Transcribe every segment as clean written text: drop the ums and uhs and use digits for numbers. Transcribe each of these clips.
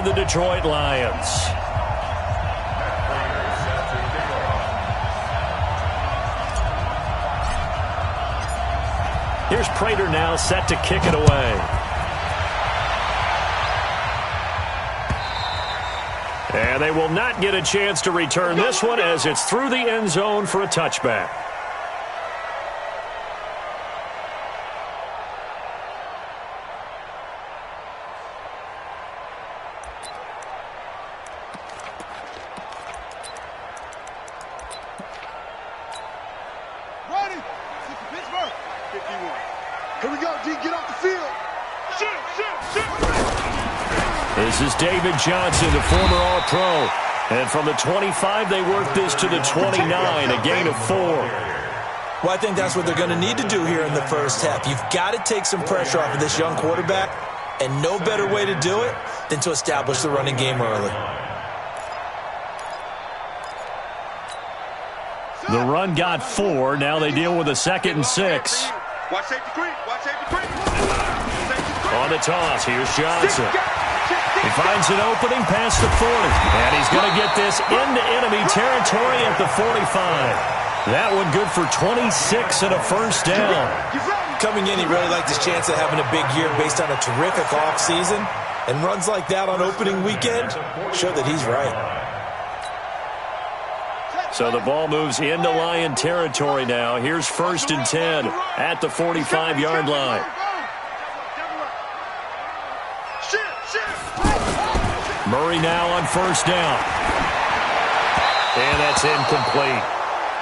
and the Detroit Lions. Here's Prater now set to kick it away. And they will not get a chance to return this one as it's through the end zone for a touchback. Here we go, D. Get off the field. This is David Johnson, the former All-Pro. And from the 25, they work this to the 29, a gain of 4. Well, I think that's what they're going to need to do here in the first half. You've got to take some pressure off of this young quarterback, and no better way to do it than to establish the running game early. The run got 4. Now they deal with a 2nd and 6. Watch safety creep. Watch safety creep. On the toss, here's Johnson. He finds an opening past the 40. And he's going to get this into enemy territory at the 45. That one good for 26 and a first down. Coming in, he really liked his chance of having a big year based on a terrific offseason. And runs like that on opening weekend show that he's right. So the ball moves into Lion territory now. Here's 1st and 10 at the 45-yard line. Murray now on 1st down. And that's incomplete.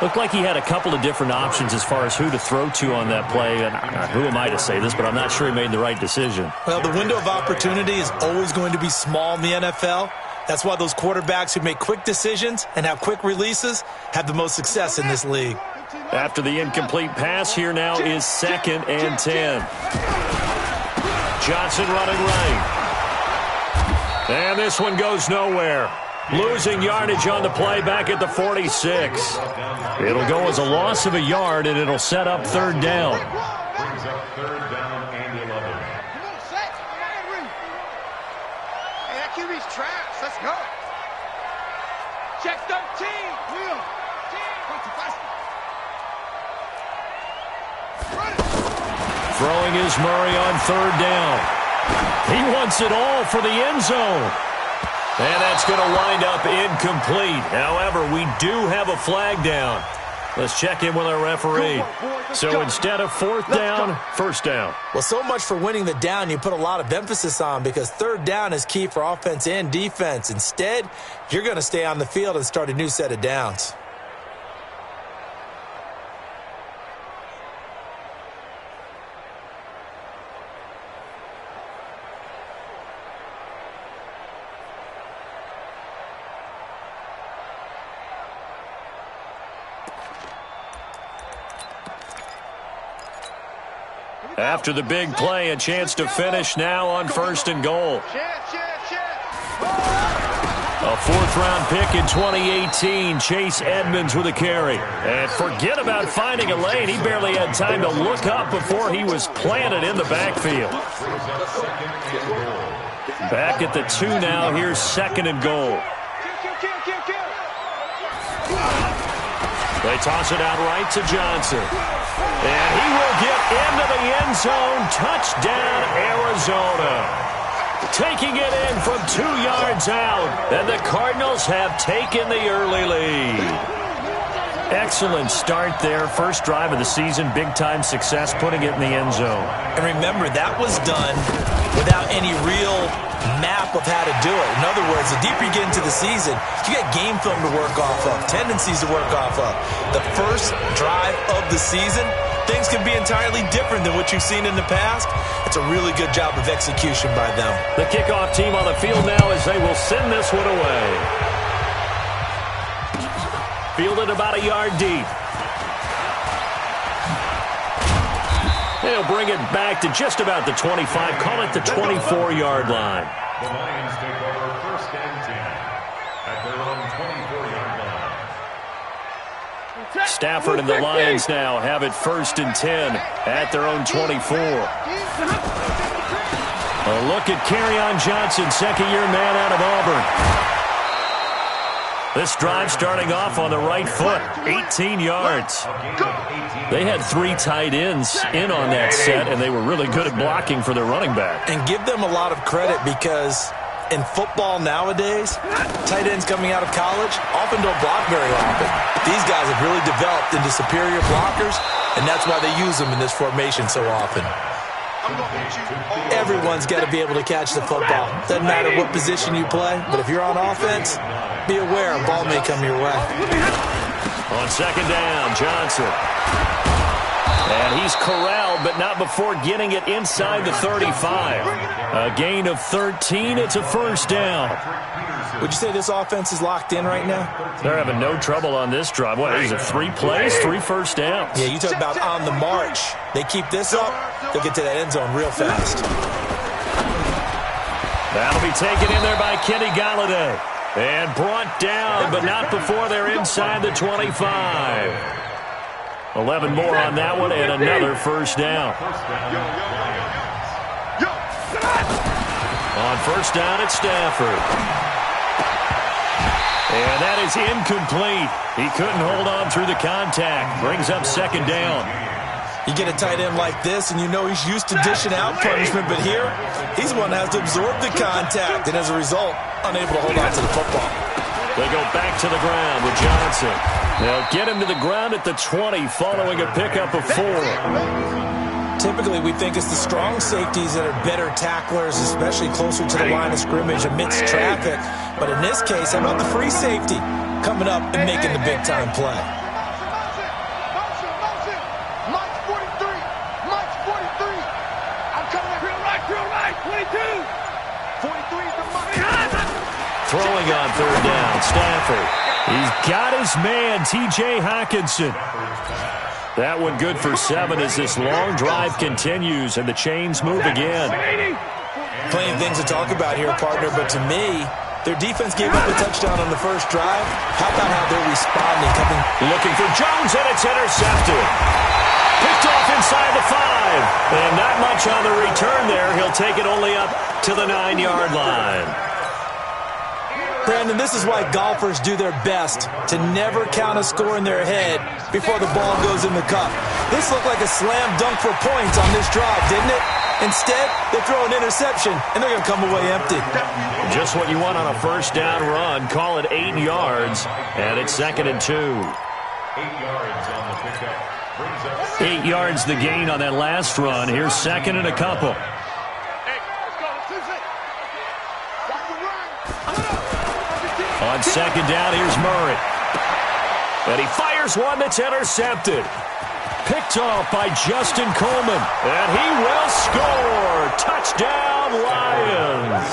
Looked like he had a couple of different options as far as who to throw to on that play. And who am I to say this, but I'm not sure he made the right decision. Well, the window of opportunity is always going to be small in the NFL. That's why those quarterbacks who make quick decisions and have quick releases have the most success in this league. After the incomplete pass, here now is 2nd and 10. Johnson running right. And this one goes nowhere. Losing yardage on the play back at the 46. It'll go as a loss of a yard, and it'll set up 3rd down. Brings up 3rd down and 11. Hey, that QB's trash. Let's go. Check 13. Will. Throwing is Murray on 3rd down. He wants it all for the end zone. And that's going to wind up incomplete. However, we do have a flag down. Let's check in with our referee. So instead of 4th down, 1st down. Well, so much for winning the down you put a lot of emphasis on because 3rd down is key for offense and defense. Instead, you're going to stay on the field and start a new set of downs. After the big play, a chance to finish now on 1st and goal. A 4th-round pick in 2018, Chase Edmonds with a carry. And forget about finding a lane. He barely had time to look up before he was planted in the backfield. Back at the 2 now. Here's 2nd and goal. They toss it out right to Johnson. And he will get into the end zone. Touchdown, Arizona. Taking it in from 2 yards out. And the Cardinals have taken the early lead. Excellent start there. First drive of the season. Big-time success putting it in the end zone. And remember, that was done without any real map of how to do it. In other words, the deeper you get into the season, you get game film to work off of, tendencies to work off of. The first drive of the season, things can be entirely different than what you've seen in the past. It's a really good job of execution by them. The kickoff team on the field now as they will send this one away. Fielded about a yard deep. They'll bring it back to just about the 25. Call it the 24-yard line. The Lions take over 1st and 10 at their own 24-yard line. Stafford and the Lions now have it 1st and 10 at their own 24. A look at Kerryon Johnson, second-year man out of Auburn. This drive starting off on the right foot, 18 yards. They had 3 tight ends in on that set, and they were really good at blocking for their running back. And give them a lot of credit because in football nowadays, tight ends coming out of college often don't block very often. These guys have really developed into superior blockers, and that's why they use them in this formation so often. Everyone's got to be able to catch the football. Doesn't matter what position you play, but if you're on offense, be aware a ball may come your way. On second down, Johnson. And he's corralled, but not before getting it inside the 35. A gain of 13. It's a first down. Would you say this offense is locked in right now? They're having no trouble on this drive. What, is it 3 plays, 3 first downs? Yeah, you talk about on the march. They keep this up, they'll get to that end zone real fast. That'll be taken in there by Kenny Galladay. And brought down, but not before they're inside the 25. 11 more on that one, and another first down. On first down, it's Stafford. And that is incomplete. He couldn't hold on through the contact. Brings up second down. You get a tight end like this, and you know he's used to dishing out punishment, but here, he's the one that has to absorb the contact, and as a result, unable to hold on to the football. They go back to the ground with Johnson. They'll get him to the ground at the 20 following a pickup of 4. Typically, we think it's the strong safeties that are better tacklers, especially closer to the line of scrimmage amidst traffic. But in this case, how about the free safety coming up and making the big-time play? Throwing on third down, Stafford. He's got his man, T.J. Hockenson. That one good for 7 as this long drive continues and the chains move again. Plenty of things to talk about here, partner, but to me, their defense gave up a touchdown on the first drive. How about how they're responding? Looking for Jones, and it's intercepted. Picked off inside the 5. And not much on the return there. He'll take it only up to the 9-yard line. Brandon, this is why golfers do their best to never count a score in their head before the ball goes in the cup. This looked like a slam dunk for points on this drive, didn't it? Instead, they throw an interception, and they're going to come away empty. Just what you want on a first down run. Call it 8 yards, and it's 2nd and 2. 8 yards on the pickup. 8 yards the gain on that last run. Here's 2nd and a couple. On second down, here's Murray. And he fires one that's intercepted. Picked off by Justin Coleman. And he will score. Touchdown, Lions.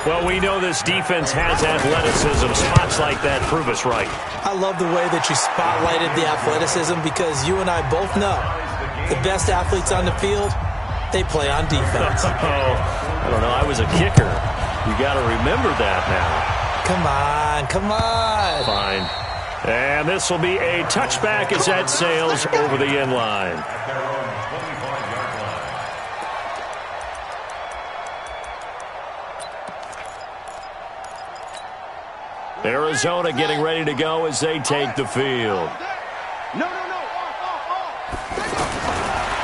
Well, we know this defense has athleticism. Spots like that prove us right. I love the way that you spotlighted the athleticism because you and I both know the best athletes on the field, they play on defense. I don't know. I was a kicker. You got to remember that now. Come on. Fine. And this will be a touchback as that sails over the end line. Arizona getting ready to go as they take the field.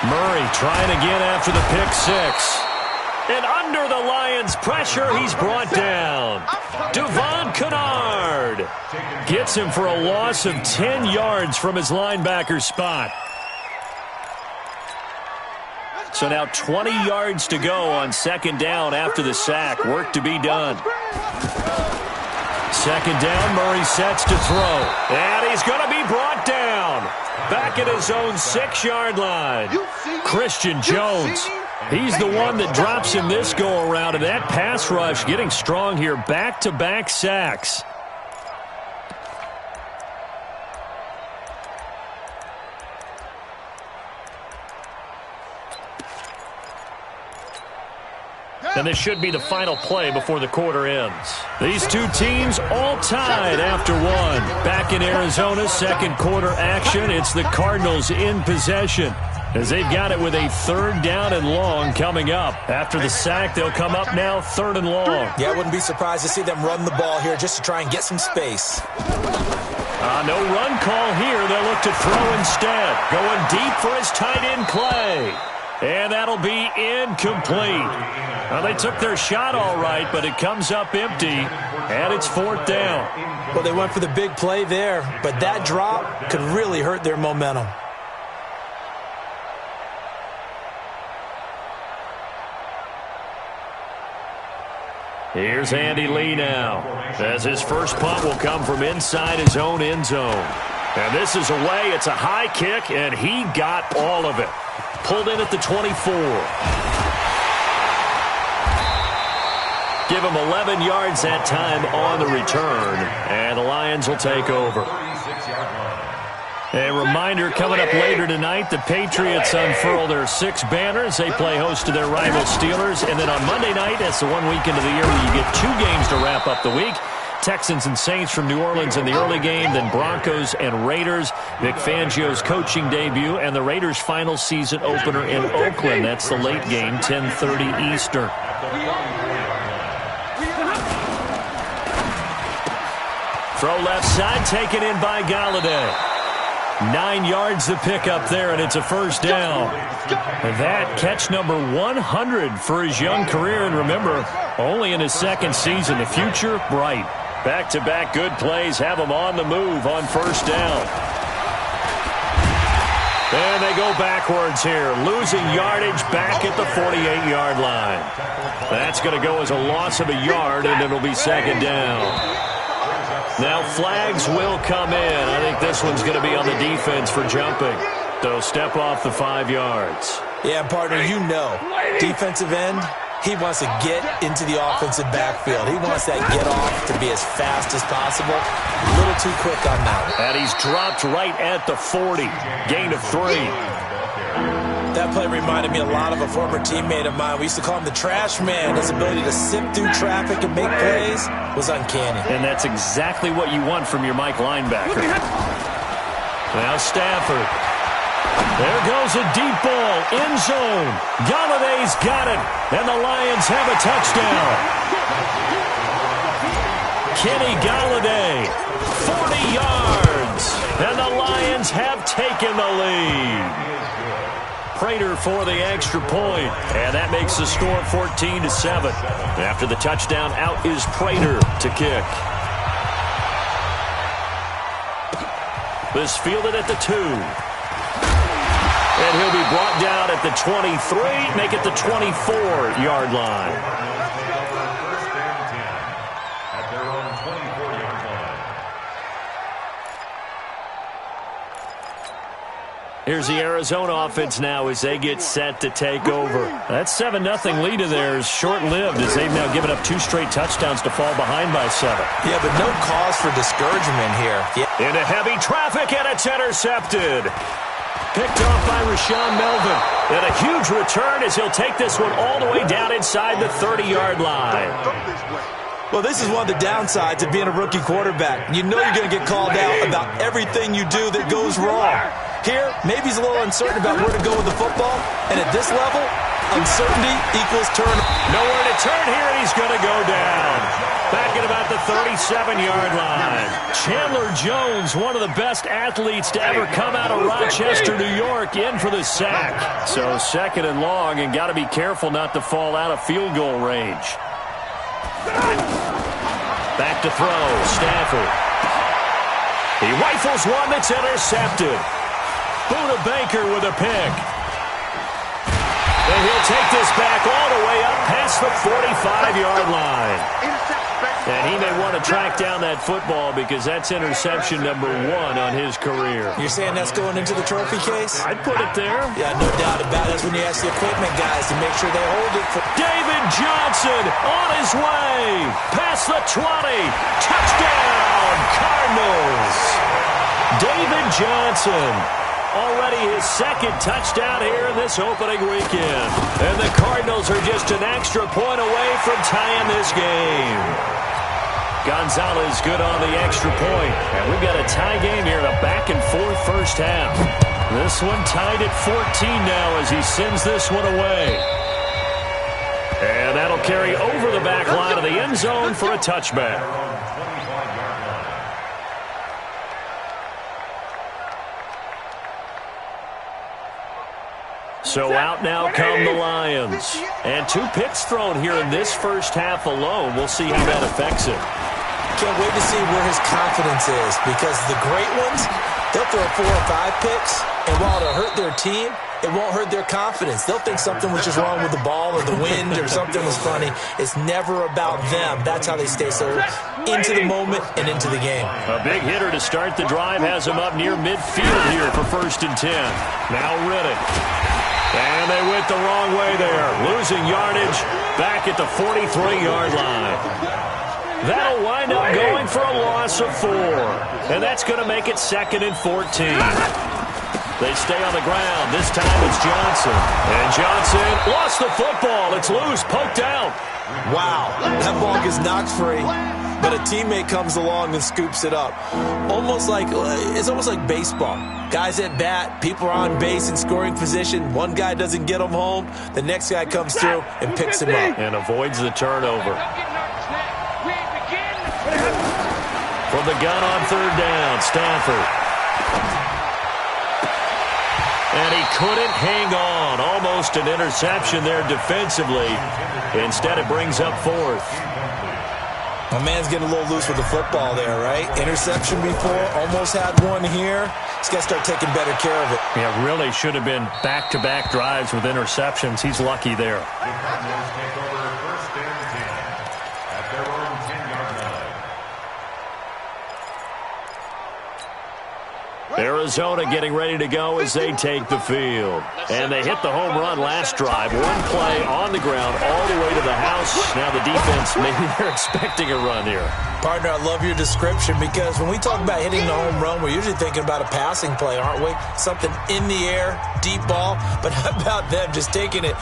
Murray trying again after the pick 6. And under the Lions' pressure, he's brought down. Devon Kennard gets him for a loss of 10 yards from his linebacker spot. So now 20 yards to go on second down after the sack. Work to be done. Second down, Murray sets to throw. And he's going to be brought down. Back at his own 6-yard line. Christian Jones. He's the one that drops him this go-around, and that pass rush getting strong here. Back-to-back sacks. And this should be the final play before the quarter ends. These two teams all tied after one. Back in Arizona, second quarter action. It's the Cardinals in possession. as they've got it with a 3rd down and long coming up. After the sack, they'll come up now 3rd and long. Yeah, I wouldn't be surprised to see them run the ball here just to try and get some space. No run call here. They'll look to throw instead. Going deep for his tight end, Clay. And that'll be incomplete. Well, they took their shot all right, but it comes up empty, and it's 4th down. Well, they went for the big play there, but that drop could really hurt their momentum. Here's Andy Lee now, as his first punt will come from inside his own end zone. And this is away. It's a high kick, and he got all of it. Pulled in at the 24. Give him 11 yards that time on the return, and the Lions will take over. A reminder, coming up later tonight, the Patriots unfurl their 6 banners. They play host to their rival Steelers. And then on Monday night, that's the one weekend of the year where you get 2 games to wrap up the week. Texans and Saints from New Orleans in the early game, then Broncos and Raiders. Vic Fangio's coaching debut, and the Raiders' final season opener in Oakland. That's the late game, 10:30 Eastern. Throw left side, taken in by Galladay. 9 yards to pick up there, and it's a 1st down. And that catch number 100 for his young career, and remember, only in his 2nd season. The future, bright. Back-to-back good plays have him on the move on 1st down. And they go backwards here, losing yardage back at the 48-yard line. That's going to go as a loss of a yard, and it'll be 2nd down. Now flags will come in. I think this one's going to be on the defense for jumping. They'll step off the 5 yards. Yeah, partner, you know, defensive end, he wants to get into the offensive backfield. He wants that get off to be as fast as possible. A little too quick on that one. And he's dropped right at the 40. Gain of 3. That play reminded me a lot of a former teammate of mine. We used to call him the trash man. His ability to sift through traffic and make plays was uncanny. And that's exactly what you want from your Mike linebacker. Now Stafford. There goes a deep ball, end zone. Galladay's got it, and the Lions have a touchdown. Kenny Galladay, 40 yards, and the Lions have taken the lead. Prater for the extra point, and that makes the score 14-7. After the touchdown, out is Prater to kick. This fielded at the 2. And he'll be brought down at the 23, make it the 24-yard line. First and 10 at their own 24-yard line. Here's the Arizona offense now as they get set to take over. That 7-0 lead of theirs short-lived as they've now given up 2 straight touchdowns to fall behind by 7. Yeah, but no cause for discouragement here. Yeah. Into heavy traffic, and it's intercepted. Picked off by Rashawn Melvin. And a huge return as he'll take this one all the way down inside the 30-yard line. Well, this is one of the downsides of being a rookie quarterback. You know you're going to get called out about everything you do that goes wrong. Here, maybe he's a little uncertain about where to go with the football. And at this level, uncertainty equals turnover. Nowhere to turn here, and he's going to go down. Back at about the 37-yard line. Chandler Jones, one of the best athletes to ever come out of Rochester, New York, in for the sack. So 2nd and long, and got to be careful not to fall out of field goal range. Back to throw, Stafford. He rifles one that's intercepted. Buda Baker with a pick. And he'll take this back all the way up past the 45-yard line. And he may want to track down that football because that's interception number 1 on his career. You're saying that's going into the trophy case? I'd put it there. Yeah, no doubt about it. That's when you ask the equipment guys to make sure they hold it. David Johnson on his way. Past the 20. Touchdown, Cardinals. David Johnson. Already his 2nd touchdown here in this opening weekend. And the Cardinals are just an extra point away from tying this game. Gonzalez good on the extra point. And we've got a tie game here in a back-and-forth first half. This one tied at 14 now as he sends this one away. And that'll carry over the back line of the end zone for a touchback. So out now come the Lions. And 2 picks thrown here in this first half alone. We'll see how that affects it. Can't wait to see where his confidence is, because the great ones, they'll throw 4 or 5 picks, and while it'll hurt their team, it won't hurt their confidence. They'll think something was just wrong with the ball or the wind or something was funny. It's never about them. That's how they stay so into the moment and into the game. A big hitter to start the drive has him up near midfield here for 1st and 10. Now Riddick. And they went the wrong way there, losing yardage back at the 43-yard line. That'll wind up going for a loss of 4. And that's going to make it 2nd and 14. They stay on the ground. This time it's Johnson. And Johnson lost the football. It's loose, poked out. Wow, that ball is knocked free, but a teammate comes along and scoops it up. It's almost like baseball. Guys at bat, people are on base in scoring position. One guy doesn't get him home. The next guy comes through and picks him up. And avoids the turnover. From the gun on 3rd down, Stafford. And he couldn't hang on. Almost an interception there defensively. Instead, it brings up 4th. My man's getting a little loose with the football there, right? Interception before, almost had one here. He's got to start taking better care of it. Yeah, really should have been back-to-back drives with interceptions. He's lucky there. The Cardinals take over 1st and 10 at their own 10-yard line. Arizona getting ready to go as they take the field. And they hit the home run last drive. One play on the ground all the way to the house. Now the defense, maybe they're expecting a run here. Partner, I love your description, because when we talk about hitting the home run, we're usually thinking about a passing play, aren't we? Something in the air, deep ball. But how about them just taking it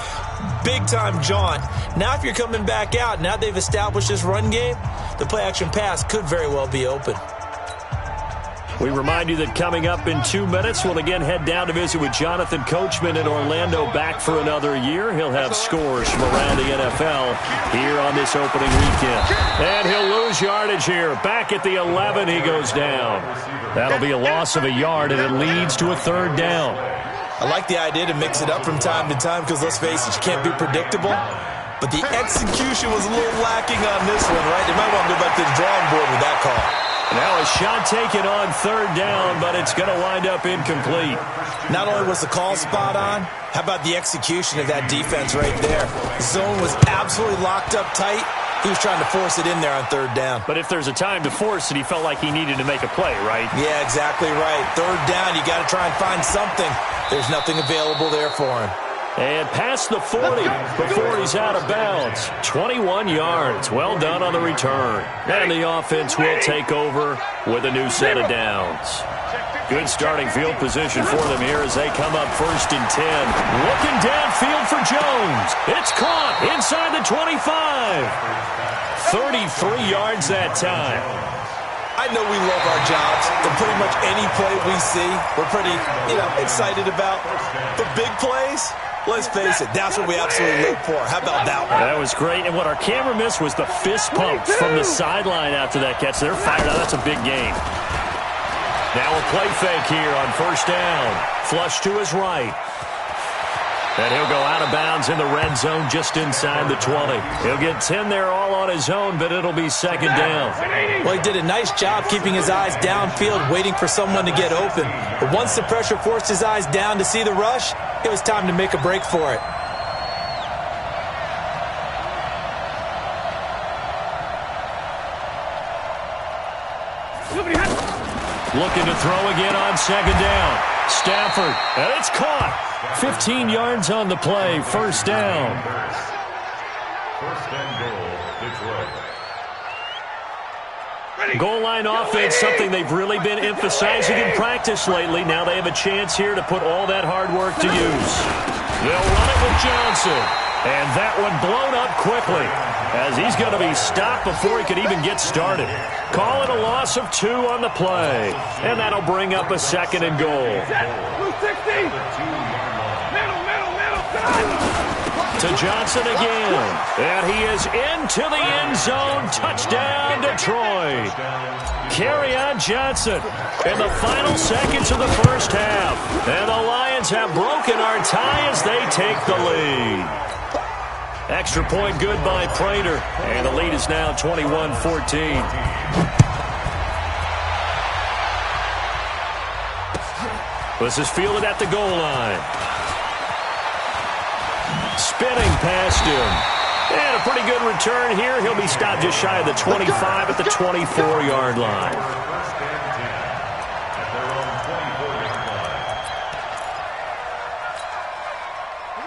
big-time jaunt? Now if you're coming back out, now they've established this run game, the play-action pass could very well be open. We remind you that coming up in 2 minutes, we'll again head down to visit with Jonathan Coachman in Orlando, back for another year. He'll have scores from around the NFL here on this opening weekend. And he'll lose yardage here. Back at the 11, he goes down. That'll be a loss of a yard, and it leads to a 3rd down. I like the idea to mix it up from time to time, because let's face it, you can't be predictable. But the execution was a little lacking on this one, right? They might want to go back to the drawing board with that call. Now a shot taken on 3rd down, but it's going to wind up incomplete. Not only was the call spot on, how about the execution of that defense right there? The zone was absolutely locked up tight. He was trying to force it in there on 3rd down. But if there's a time to force it, he felt like he needed to make a play, right? Yeah, exactly right. 3rd down, you got to try and find something. There's nothing available there for him. And past the 40 before he's out of bounds. 21 yards. Well done on the return. And the offense will take over with a new set of downs. Good starting field position for them here as they come up 1st and 10. Looking downfield for Jones. It's caught inside the 25. 33 yards that time. I know we love our jobs, and pretty much any play we see, we're pretty, excited about. But big plays, let's face it, that's what we absolutely live for. How about that one? That was great, and what our camera missed was the fist pump from the sideline after that catch. They're fired out. That's a big game. Now a play fake here on 1st down. Flush to his right. And he'll go out of bounds in the red zone just inside the 20. He'll get 10 there all on his own, but it'll be 2nd down. Well, he did a nice job keeping his eyes downfield, waiting for someone to get open. But once the pressure forced his eyes down to see the rush, it was time to make a break for it. Looking to throw again on 2nd down. Stafford, and it's caught. 15 yards on the play, 1st down. 1st and goal, Detroit. Goal line offense, something they've really been emphasizing in practice lately. Now they have a chance here to put all that hard work to use. They'll run it with Johnson. And that one blown up quickly, as he's going to be stopped before he could even get started. Call it a loss of 2 on the play, and that'll bring up a 2nd and goal. To Johnson again, and he is into the end zone. Touchdown, Detroit. Kerryon Johnson in the final seconds of the first half. And the Lions have broken our tie as they take the lead. Extra point good by Prater, and the lead is now 21-14. This is fielded at the goal line. Spinning past him. And a pretty good return here. He'll be stopped just shy of the 25 at the 24-yard line.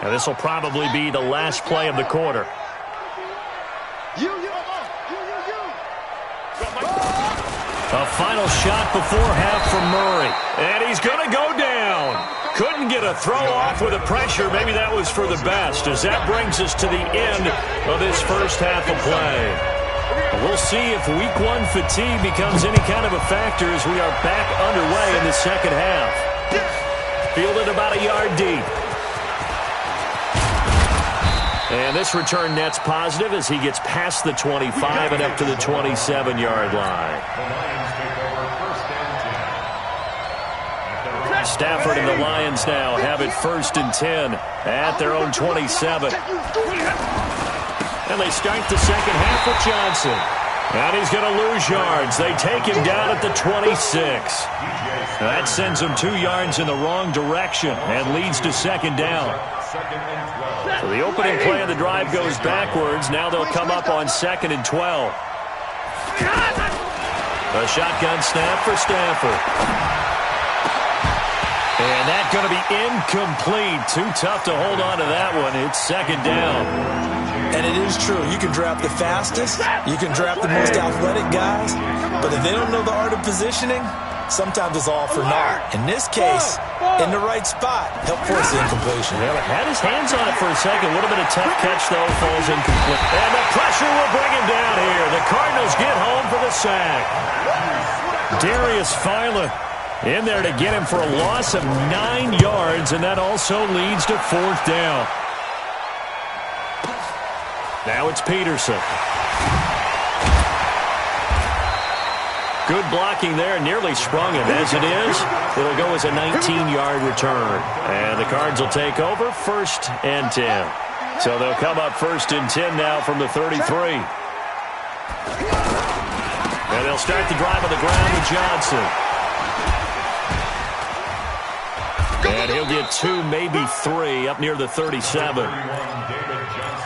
Now this will probably be the last play of the quarter. A final shot before half from Murray. And he's going to go down. Couldn't get a throw off with the pressure. Maybe that was for the best, as that brings us to the end of this first half of play. We'll see if week 1 fatigue becomes any kind of a factor as we are back underway in the second half. Fielded about a yard deep. And this return net's positive as he gets past the 25 and up to the 27-yard line. Stafford and the Lions now have it 1st and 10 at their own 27. And they start the second half with Johnson. And he's going to lose yards. They take him down at the 26. That sends him 2 yards in the wrong direction and leads to 2nd down. So the opening play of the drive goes backwards. Now they'll come up on 2nd and 12. A shotgun snap for Stafford. And that's going to be incomplete. Too tough to hold on to that one. It's 2nd down. And it is true. You can draft the fastest. You can draft the most athletic guys. But if they don't know the art of positioning, sometimes it's all for naught. In this case, in the right spot, help force the incompletion. Well, it had his hands on it for a second. Would have been a tough catch, though. Falls incomplete. And the pressure will bring him down here. The Cardinals get home for the sack. Darius Phila in there to get him for a loss of 9 yards, and that also leads to 4th down. Now it's Peterson. Good blocking there, nearly sprung him. As it is, it'll go as a 19-yard return. And the Cards will take over 1st and 10. So they'll come up 1st and 10 now from the 33. And they'll start the drive on the ground with Johnson. And he'll get 2, maybe 3, up near the 37.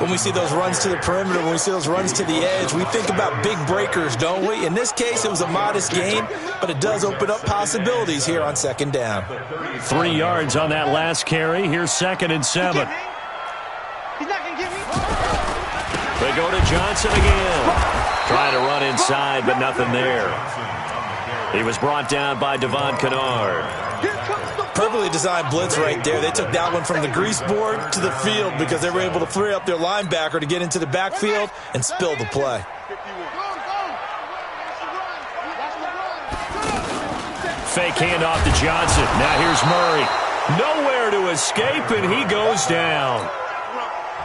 When we see those runs to the perimeter, when we see those runs to the edge, we think about big breakers, don't we? In this case, it was a modest gain, but it does open up possibilities here on 2nd down. 3 yards on that last carry. Here's 2nd and 7. He's not going to get me. They go to Johnson again. Trying to run inside, but nothing there. He was brought down by Devon Kennard. Perfectly designed blitz right there. They took that one from the grease board to the field because they were able to free up their linebacker to get into the backfield and spill the play. Fake handoff to Johnson. Now here's Murray. Nowhere to escape, and he goes down.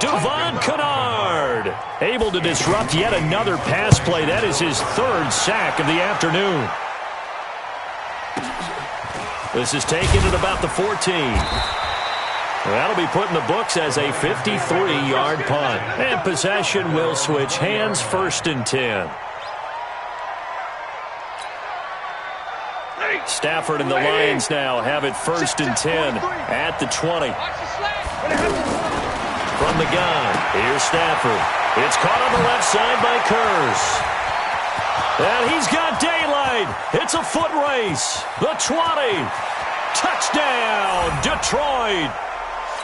Devon Kennard able to disrupt yet another pass play. That is his 3rd sack of the afternoon. This is taken at about the 14. That'll be put in the books as a 53-yard punt. And possession will switch hands, 1st and 10. Stafford and the Lions now have it 1st and 10 at the 20. From the gun, here's Stafford. It's caught on the left side by Kurz. And he's got daylight. It's a foot race. The 20. Touchdown, Detroit.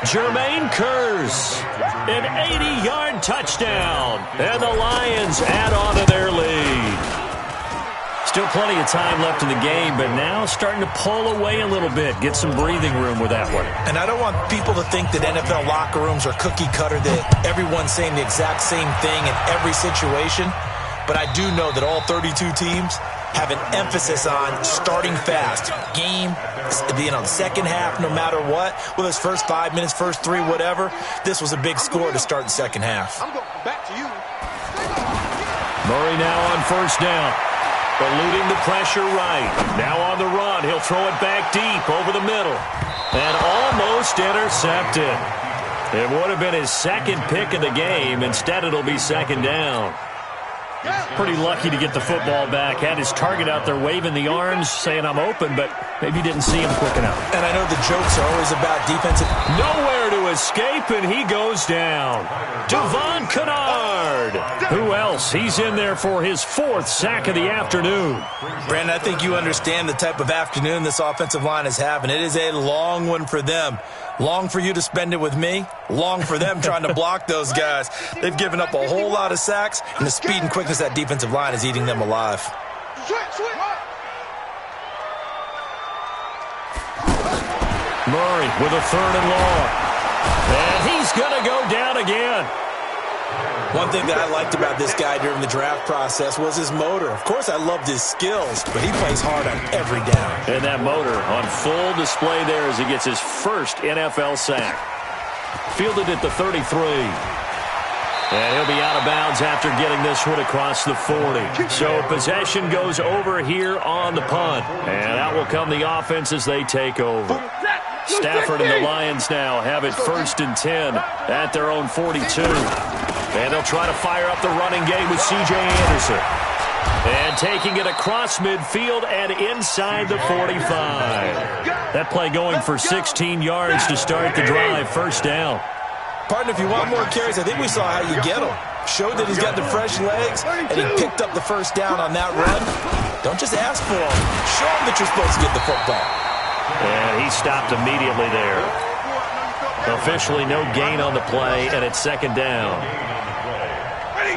Jermaine Kurz. An 80-yard touchdown. And the Lions add on to their lead. Still plenty of time left in the game, but now starting to pull away a little bit. Get some breathing room with that one. And I don't want people to think that NFL locker rooms are cookie cutter, that everyone's saying the exact same thing in every situation. But I do know that all 32 teams have an emphasis on starting fast. Game, second half, no matter what. Whether it's first 5 minutes, first 3, whatever. This was a big score to start the second half. I'm going back to you. Murray now on first down. Eluding the pressure right. Now on the run. He'll throw it back deep over the middle. And almost intercepted. It would have been his second pick of the game. Instead, it'll be second down. Pretty lucky to get the football back. Had his target out there waving the arms, saying I'm open, but maybe didn't see him quick enough. And I know the jokes are always about defensive. Nowhere to escape, and he goes down. Devon Kennard. Who else? He's in there for his 4th sack of the afternoon. Brandon, I think you understand the type of afternoon this offensive line is having. It is a long one for them. Long for you to spend it with me. Long for them trying to block those guys. They've given up a whole lot of sacks, and the speed and quickness of that defensive line is eating them alive. Murray with a 3rd and long. And he's going to go down again. One thing that I liked about this guy during the draft process was his motor. Of course, I loved his skills, but he plays hard on every down. And that motor on full display there as he gets his first NFL sack. Fielded at the 33. And he'll be out of bounds after getting this one across the 40. So possession goes over here on the punt. And out will come the offense as they take over. Stafford and the Lions now have it 1st and 10 at their own 42. And they'll try to fire up the running game with C.J. Anderson. And taking it across midfield and inside the 45. That play going for 16 yards to start the drive. First down. Partner, if you want more carries, I think we saw how you get them. Showed that he's got the fresh legs, and he picked up the first down on that run. Don't just ask for them. Show them that you're supposed to get the football. And he stopped immediately there. Officially no gain on the play, and it's second down.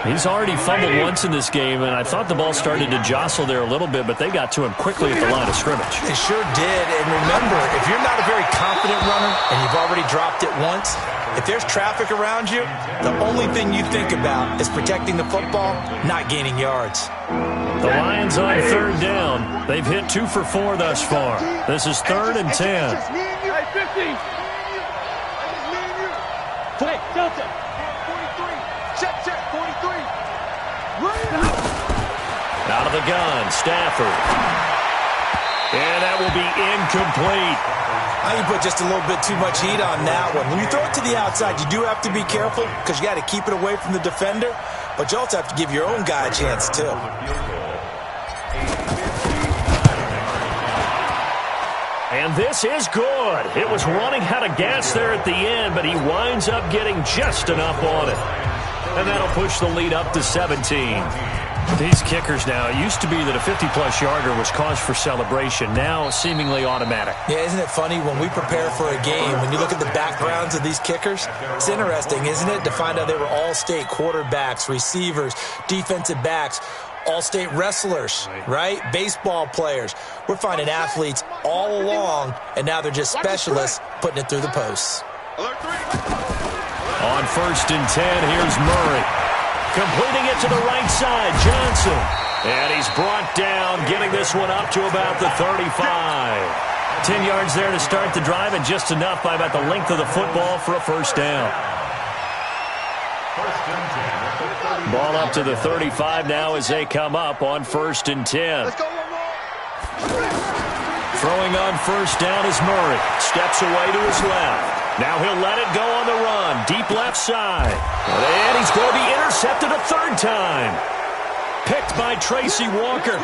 He's already fumbled once in this game, and I thought the ball started to jostle there a little bit, but they got to him quickly at the line of scrimmage. They sure did, and remember, if you're not a very confident runner and you've already dropped it once, if there's traffic around you, the only thing you think about is protecting the football, not gaining yards. The Lions on 3rd down. They've hit 2 for 4 thus far. This is 3rd and 10. Hey, Delta. 43. Check, 43. Out of the gun, Stafford. And that will be incomplete. I think you put just a little bit too much heat on that one. When you throw it to the outside, you do have to be careful because you got to keep it away from the defender, but you also have to give your own guy a chance too. And this is good. It was running out of gas there at the end, but he winds up getting just enough on it. And that'll push the lead up to 17. These kickers now, it used to be that a 50-plus yarder was cause for celebration. Now, seemingly automatic. Yeah, isn't it funny when we prepare for a game, when you look at the backgrounds of these kickers, it's interesting, isn't it, to find out they were all-state quarterbacks, receivers, defensive backs, all-state wrestlers, right? Baseball players. We're finding athletes all along, and now they're just specialists putting it through the posts. On 1st and 10, here's Murray. Completing it to the right side, Johnson. And he's brought down, getting this one up to about the 35. 10 yards there to start the drive, and just enough by about the length of the football for a first down. Ball up to the 35 now as they come up on 1st and 10. Throwing on first down is Murray. Steps away to his left. Now he'll let it go on the run. Deep left side. And he's going to be intercepted a 3rd time. Picked by Tracy Walker.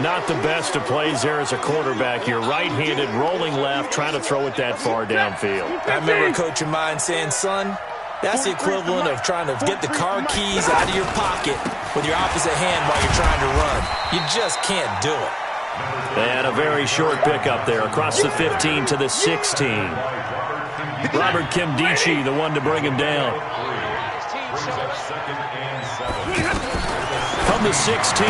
Not the best of plays there as a quarterback. You're right-handed, rolling left, trying to throw it that far downfield. I remember a coach of mine saying, son, that's the equivalent of trying to get the car keys out of your pocket with your opposite hand while you're trying to run. You just can't do it. And a very short pickup there across the 15 to the 16. Robert Kimdichie, the one to bring him down. From from the 16.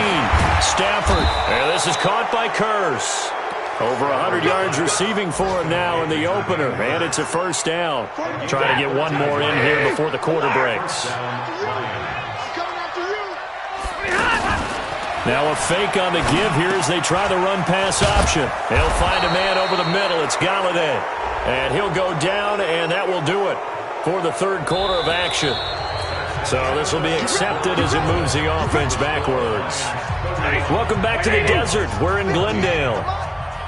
Stafford. And this is caught by Curse. Over 100 yards receiving for him now in the opener. And it's a first down. Trying to get one more in here before the quarter breaks. Now a fake on the give here as they try the run-pass option. They'll find a man over the middle. It's Galladay. And he'll go down, and that will do it for the third quarter of action. So this will be accepted as it moves the offense backwards. Welcome back to the desert. We're in Glendale.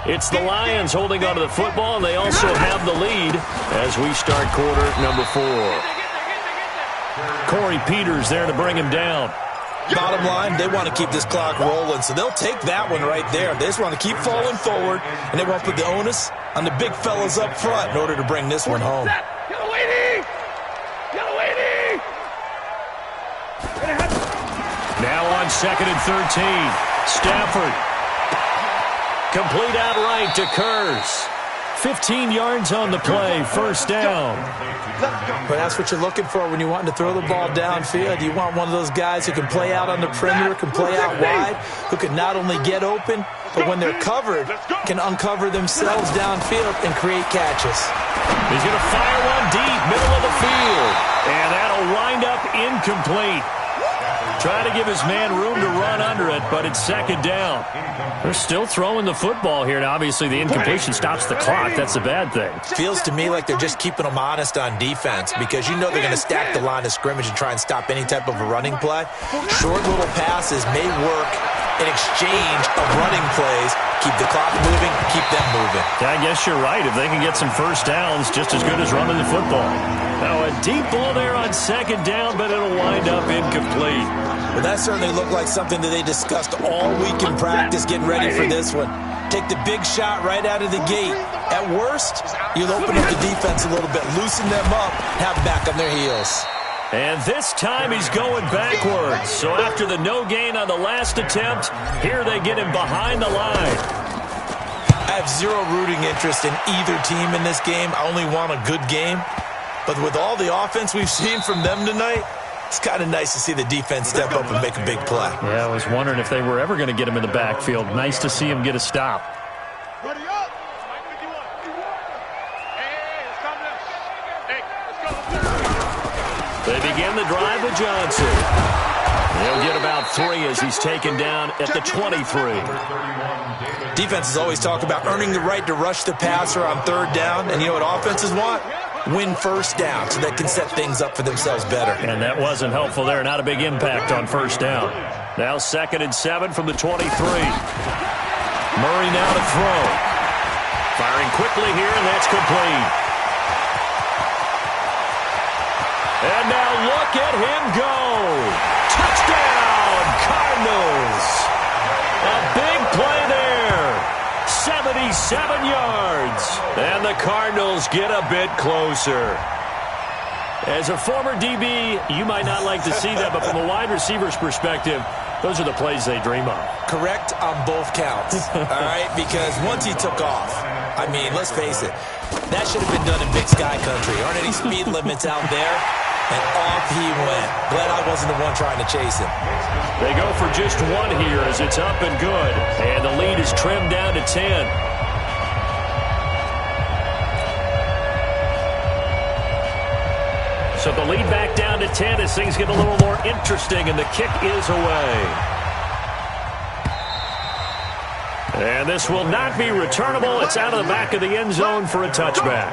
It's the Lions holding onto the football, and they also have the lead as we start quarter number 4. Corey Peters there to bring him down. Bottom line, they want to keep this clock rolling, so they'll take that one right there. They just want to keep falling forward, and they won't put the onus on the big fellas up front in order to bring this one home. Now on 2nd and 13. Stafford. Complete outright to Kurz. 15 yards on the play, first down. But that's what you're looking for when you want to throw the ball downfield. You want one of those guys who can play out on the perimeter, can play out wide, who can not only get open, but when they're covered, can uncover themselves downfield and create catches. He's going to fire one deep, middle of the field. And that'll wind up incomplete. Trying to give his man room to run under it, but it's second down. They're still throwing the football here, and obviously the incompletion stops the clock. That's a bad thing. Feels to me like they're just keeping them honest on defense because you know they're going to stack the line of scrimmage and try and stop any type of a running play. Short little passes may work in exchange of running plays. Keep the clock moving, keep them moving. I guess you're right. If they can get some first downs, just as good as running the football. Now a deep ball there on second down, but it'll wind up incomplete. Well, that certainly looked like something that they discussed all week in practice getting ready for this one. Take the big shot right out of the gate. At worst, you'll open up the defense a little bit, loosen them up, have them back on their heels. And this time he's going backwards. So after the no gain on the last attempt, here they get him behind the line. I have zero rooting interest in either team in this game. I only want a good game. But with all the offense we've seen from them tonight, it's kind of nice to see the defense step up and make a big play. Yeah, I was wondering if they were ever going to get him in the backfield. Nice to see him get a stop. Ready up. They begin the drive with Johnson. He'll get about 3 as he's taken down at the 23. Defenses always talk about earning the right to rush the passer on third down. And you know what offenses want? Win first down so they can set things up for themselves better. And that wasn't helpful there. Not a big impact on first down. Now 2nd and 7 from the 23. Murray now to throw. Firing quickly here, and that's complete. And now look at him go. Touchdown, Cardinals. A big play there. 77 yards. And the Cardinals get a bit closer. As a former DB, you might not like to see that, but from a wide receiver's perspective, those are the plays they dream of. Correct on both counts, all right? Because once he took off, I mean, let's face it, that should have been done in Big Sky Country. Aren't any speed limits out there? And off he went. Glad I wasn't the one trying to chase him. They go for just one here as it's up and good. And the lead is trimmed down to 10. So the lead back down to 10 as things get a little more interesting, and the kick is away. And this will not be returnable. It's out of the back of the end zone for a touchback.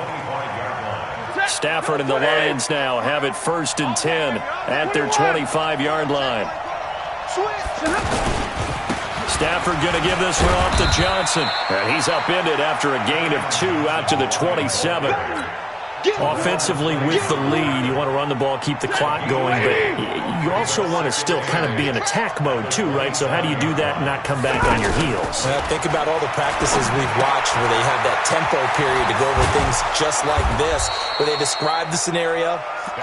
Stafford and the Lions now have it 1st and 10 at their 25-yard line. Stafford going to give this one off to Johnson. And he's upended after a gain of 2 out to the 27. Offensively with the lead, you want to run the ball, keep the clock going, but you also want to still kind of be in attack mode too, right? So how do you do that and not come back on your heels? Well, think about all the practices we've watched where they have that tempo period to go over things just like this, where they describe the scenario,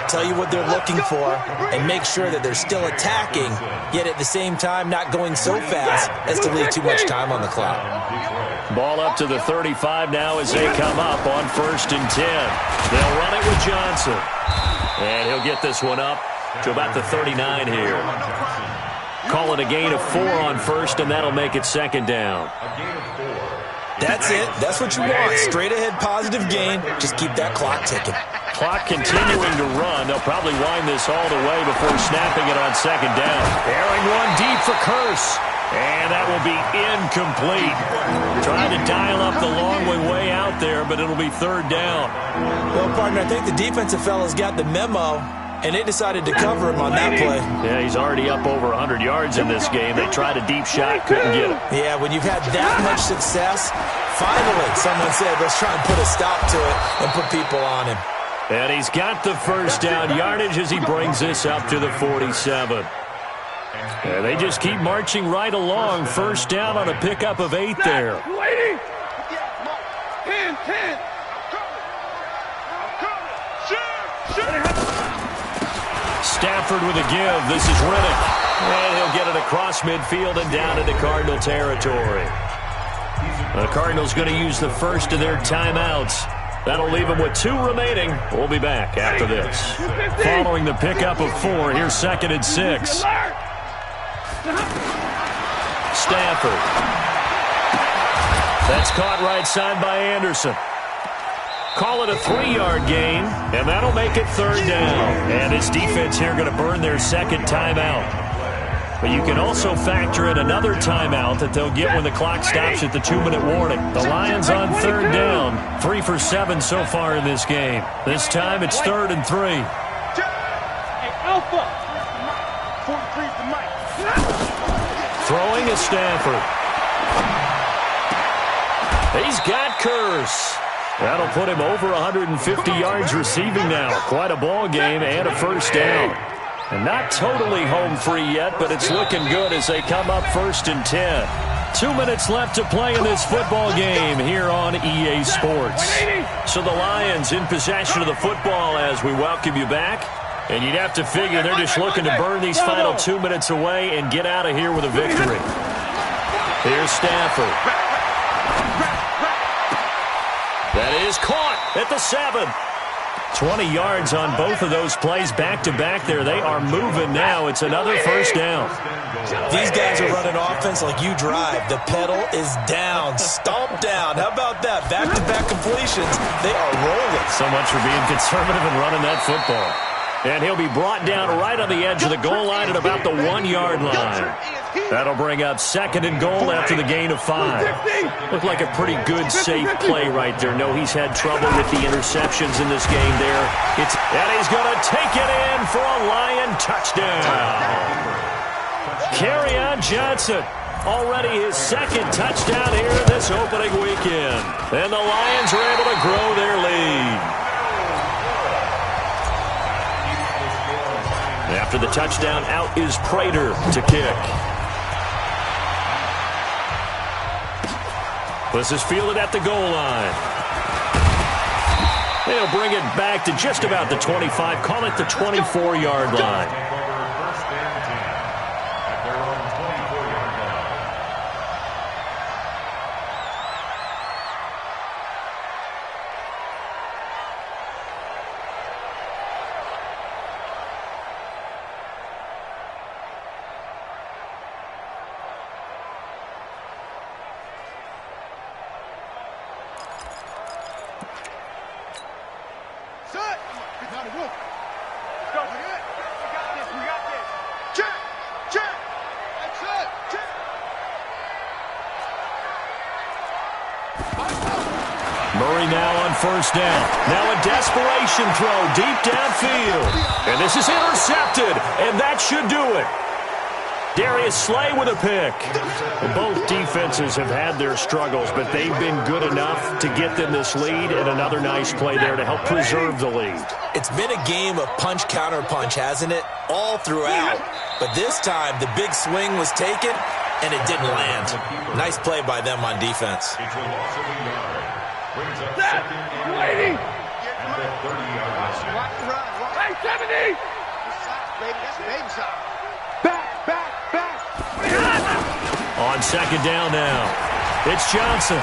tell you what they're looking for, and make sure that they're still attacking, yet at the same time not going so fast as to leave too much time on the clock. Ball up to the 35 now as they come up on 1st and 10. They'll run it with Johnson. And he'll get this one up to about the 39 here. Call it a gain of 4 on first, and that'll make it second down. That's it. That's what you want. Straight ahead positive gain. Just keep that clock ticking. Clock continuing to run. They'll probably wind this all the way before snapping it on second down. Airing one deep for Curse. And that will be incomplete. Trying to dial up the long way out there, but it'll be third down. Well, partner, I think the defensive fellas got the memo, and they decided to cover him on that play. Yeah, he's already up over 100 yards in this game. They tried a deep shot, couldn't get it. Yeah, when you've had that much success, finally someone said, let's try and put a stop to it and put people on him. And he's got the first down yardage as he brings this up to the 47. And they just keep marching right along. First down on a pickup of 8 there. Waiting. 10. Stafford with a give. This is Riddick. And he'll get it across midfield and down into Cardinal territory. The Cardinals going to use the first of their timeouts. That'll leave them with 2 remaining. We'll be back after this. Following the pickup of 4, here's 2nd and 6. Stafford. That's caught right side by Anderson. Call it a 3-yard gain, and that'll make it third down. And his defense here going to burn their second timeout. But you can also factor in another timeout that they'll get when the clock stops at the 2-minute warning. The Lions on third down, 3 for 7 so far in this game. This time it's 3rd and 3. Hey, Alpha. 43 for Mike. Throwing is Stafford. He's got Curse. That'll put him over 150 yards receiving now. Quite a ball game and a first down. And not totally home free yet, but it's looking good as they come up 1st and 10. 2 minutes left to play in this football game here on EA Sports. So the Lions in possession of the football as we welcome you back. And you'd have to figure they're just looking to burn these final 2 minutes away and get out of here with a victory. Here's Stafford. That is caught at the 7. 20 yards on both of those plays back-to-back there. They are moving now. It's another first down. These guys are running offense like you drive. The pedal is down, stomped down. How about that? Back-to-back completions. They are rolling. So much for being conservative and running that football. And he'll be brought down right on the edge of the goal line at about the 1-yard line. That'll bring up 2nd and goal after the gain of 5. Looked like a pretty good, safe play right there. No, he's had trouble with the interceptions in this game there. And he's going to take it in for a Lion touchdown. Kerryon Johnson, already his 2nd touchdown here this opening weekend. And the Lions are able to grow their lead. After the touchdown, out is Prater to kick. This is fielded at the goal line. They'll bring it back to just about the 25. Call it the 24-yard line. Murray now on first down. Now a desperation throw deep downfield. And this is intercepted, and that should do it. Darius Slay with a pick. Both defenses have had their struggles, but they've been good enough to get them this lead, and another nice play there to help preserve the lead. It's been a game of punch-counter-punch, hasn't it? All throughout. But this time, the big swing was taken, and it didn't land. Nice play by them on defense. Waiting. At the 30-yard line. Hey, 70. Back. On 2nd down now. It's Johnson.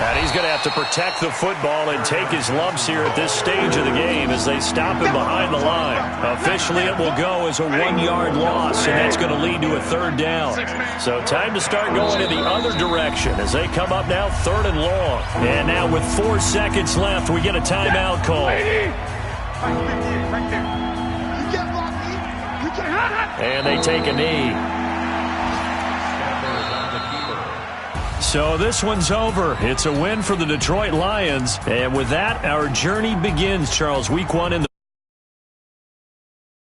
And he's going to have to protect the football and take his lumps here at this stage of the game as they stop him behind the line. Officially, it will go as a 1-yard loss, and that's going to lead to a 3rd down. So time to start going in the other direction as they come up now 3rd and long. And now with 4 seconds left, we get a timeout call. And they take a knee. So this one's over. It's a win for the Detroit Lions. And with that, our journey begins, Charles. Week 1 in the